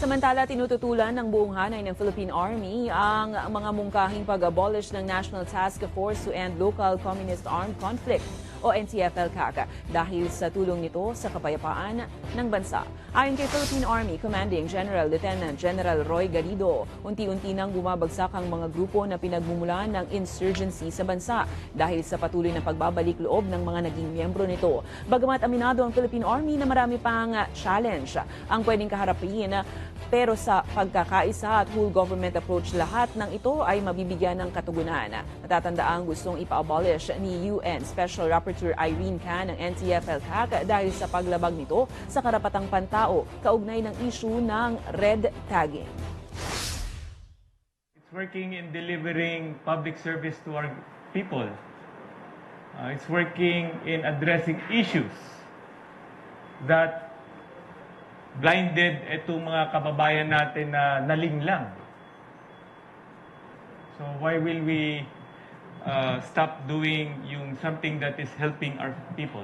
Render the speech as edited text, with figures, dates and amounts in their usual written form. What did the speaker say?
Samantala, tinututulan ng buong hanay ng Philippine Army ang mga mungkahing pag-abolish ng National Task Force to End Local Communist Armed Conflict o NTF-LCAC dahil sa tulong nito sa kapayapaan ng bansa. Ayon kay Philippine Army Commanding General Lieutenant General Roy Garrido, unti-unti nang bumabagsak ang mga grupo na pinagmumulan ng insurgency sa bansa dahil sa patuloy na pagbabalik loob ng mga naging miyembro nito. Bagamat aminado ang Philippine Army na marami pang challenge ang pwedeng kaharapin, pero sa pagkakaisa at whole government approach, lahat ng ito ay mabibigyan ng katugunan. Natatandaan gustong ipa-abolish ni UN Special Rapporteur Irene Can ng NTF-LCAC dahil sa paglabag nito sa karapatang pantao kaugnay ng issue ng red tagging. It's working in delivering public service to our people. It's working in addressing issues that blinded itong mga kababayan natin na nalinglang. So why will we stop doing yung something that is helping our people?